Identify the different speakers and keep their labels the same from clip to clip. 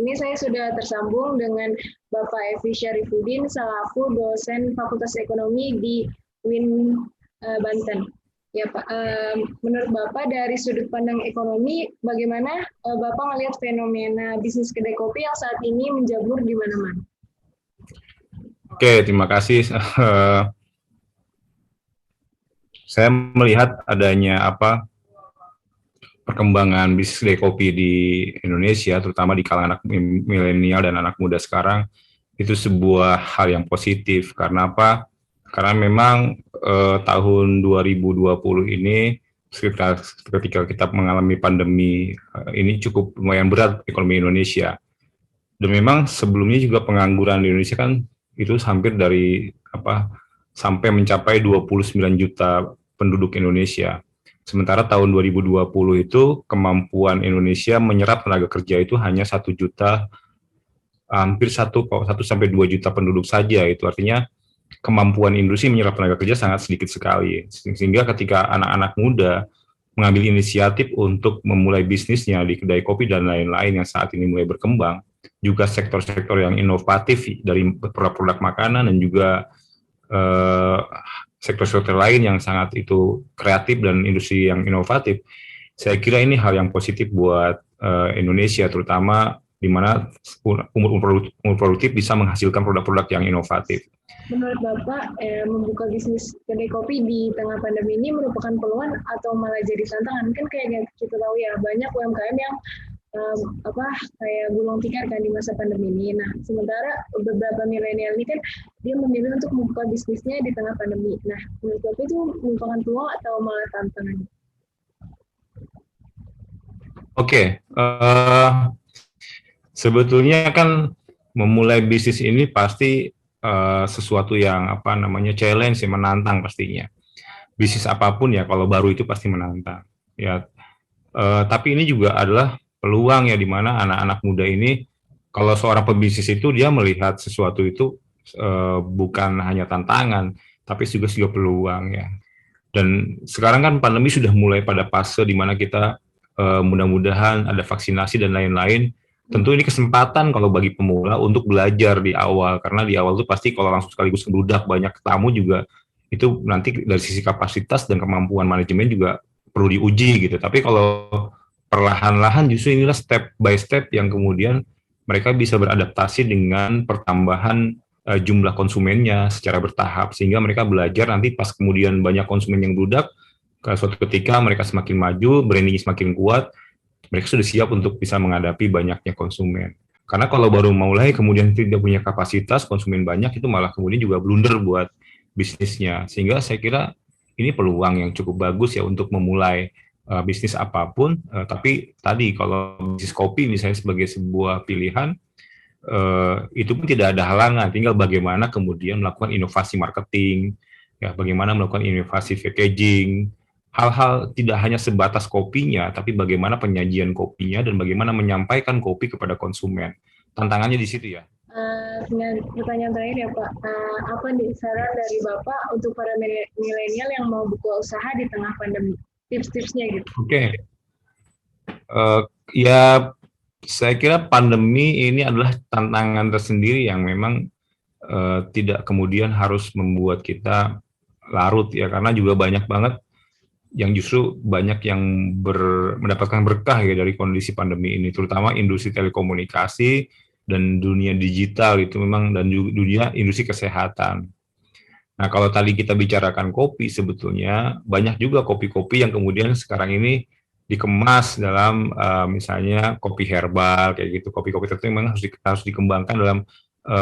Speaker 1: ini saya sudah tersambung dengan Bapak Evi Syarifuddin selaku dosen Fakultas Ekonomi di UIN Banten. Ya Pak, menurut Bapak dari sudut pandang ekonomi, bagaimana Bapak melihat fenomena bisnis kedai kopi yang saat ini menjamur di mana-mana?
Speaker 2: Oke, terima kasih. Saya melihat adanya perkembangan bisnis kedai kopi di Indonesia, terutama di kalangan anak milenial dan anak muda sekarang, itu sebuah hal yang positif. Karena apa? Karena memang tahun 2020 ini ketika kita mengalami pandemi ini cukup lumayan berat ekonomi Indonesia. Dan memang sebelumnya juga pengangguran di Indonesia kan itu hampir dari sampai mencapai 29 juta penduduk Indonesia. Sementara tahun 2020 itu kemampuan Indonesia menyerap tenaga kerja itu hanya 1 juta, hampir 1 sampai 2 juta penduduk saja. Itu artinya kemampuan industri menyerap tenaga kerja sangat sedikit sekali. Sehingga ketika anak-anak muda mengambil inisiatif untuk memulai bisnisnya di kedai kopi dan lain-lain yang saat ini mulai berkembang, juga sektor-sektor yang inovatif dari produk-produk makanan dan juga sektor-sektor lain yang sangat itu kreatif dan industri yang inovatif, saya kira ini hal yang positif buat Indonesia, terutama di mana umur produktif bisa menghasilkan produk-produk yang inovatif.
Speaker 1: Menurut Bapak, membuka bisnis kedai kopi di tengah pandemi ini merupakan peluang atau malah jadi tantangan? Kan kayak kita tahu ya, banyak UMKM yang kayak gulung tikar kan di masa pandemi ini. Nah, sementara beberapa milenial ini kan dia memilih untuk membuka bisnisnya di tengah pandemi. Nah, menurut Bapak itu merupakan peluang atau malah tantangan?
Speaker 2: Oke, sebetulnya kan memulai bisnis ini pasti sesuatu yang challenge, yang menantang pastinya. Bisnis apapun ya kalau baru itu pasti menantang. Ya, tapi ini juga adalah peluang ya, di mana anak-anak muda ini, kalau seorang pebisnis itu dia melihat sesuatu itu bukan hanya tantangan, tapi juga peluang ya. Dan sekarang kan pandemi sudah mulai pada fase di mana kita mudah-mudahan ada vaksinasi dan lain-lain. Tentu ini kesempatan kalau bagi pemula untuk belajar di awal, karena di awal itu pasti kalau langsung sekaligus membludak banyak tamu juga, itu nanti dari sisi kapasitas dan kemampuan manajemen juga perlu diuji gitu. Tapi kalau perlahan-lahan justru inilah step by step yang kemudian mereka bisa beradaptasi dengan pertambahan jumlah konsumennya secara bertahap, sehingga mereka belajar nanti pas kemudian banyak konsumen yang bludak, suatu ketika mereka semakin maju, branding semakin kuat, mereka sudah siap untuk bisa menghadapi banyaknya konsumen. Karena kalau baru mulai kemudian tidak punya kapasitas, konsumen banyak, itu malah kemudian juga blunder buat bisnisnya. Sehingga saya kira ini peluang yang cukup bagus ya untuk memulai bisnis apapun. Tapi tadi kalau bisnis kopi misalnya sebagai sebuah pilihan, itu pun tidak ada halangan. Tinggal bagaimana kemudian melakukan inovasi marketing, ya, bagaimana melakukan inovasi packaging, hal-hal tidak hanya sebatas kopinya, tapi bagaimana penyajian kopinya dan bagaimana menyampaikan kopi kepada konsumen. Tantangannya di situ ya.
Speaker 1: Dengan pertanyaan terakhir ya Pak, apa nih saran dari Bapak untuk para milenial yang mau buka usaha di tengah pandemi? Tips-tipsnya gitu.
Speaker 2: Oke. Ya, saya kira pandemi ini adalah tantangan tersendiri yang memang tidak kemudian harus membuat kita larut ya, karena juga banyak banget yang justru banyak yang mendapatkan berkah ya dari kondisi pandemi ini, terutama industri telekomunikasi dan dunia digital itu memang, dan juga dunia industri kesehatan. Nah, kalau tadi kita bicarakan kopi, sebetulnya banyak juga kopi-kopi yang kemudian sekarang ini dikemas dalam misalnya kopi herbal kayak gitu, kopi-kopi tertentu yang memang harus dikembangkan dalam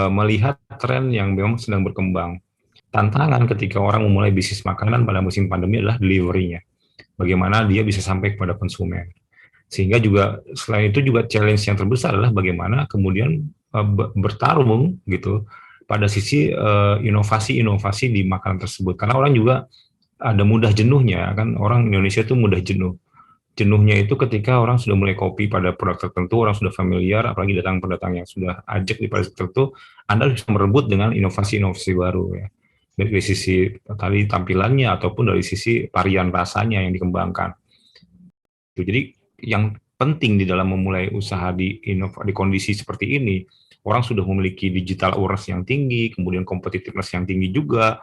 Speaker 2: melihat tren yang memang sedang berkembang. Tantangan ketika orang memulai bisnis makanan pada musim pandemi adalah delivery-nya. Bagaimana dia bisa sampai kepada konsumen. Sehingga juga selain itu juga challenge yang terbesar adalah bagaimana kemudian bertarung gitu pada sisi inovasi-inovasi di makanan tersebut. Karena orang juga ada mudah jenuhnya kan, orang Indonesia itu mudah jenuh. Jenuhnya itu ketika orang sudah mulai kopi pada produk tertentu, orang sudah familiar, apalagi datang pendatang yang sudah ajak di produk tertentu, Anda bisa merebut dengan inovasi-inovasi baru ya. Dari sisi tadi tampilannya ataupun dari sisi varian rasanya yang dikembangkan. Jadi yang penting di dalam memulai usaha di kondisi seperti ini. Orang sudah memiliki digital awareness yang tinggi, kemudian competitiveness yang tinggi juga.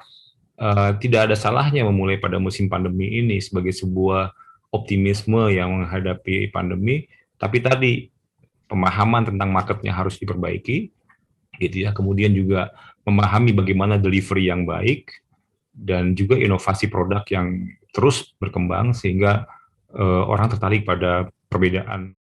Speaker 2: Tidak ada salahnya memulai pada musim pandemi ini sebagai sebuah optimisme yang menghadapi pandemi. Tapi tadi pemahaman tentang marketnya harus diperbaiki, gitu ya. Kemudian juga memahami bagaimana delivery yang baik dan juga inovasi produk yang terus berkembang sehingga orang tertarik pada perbedaan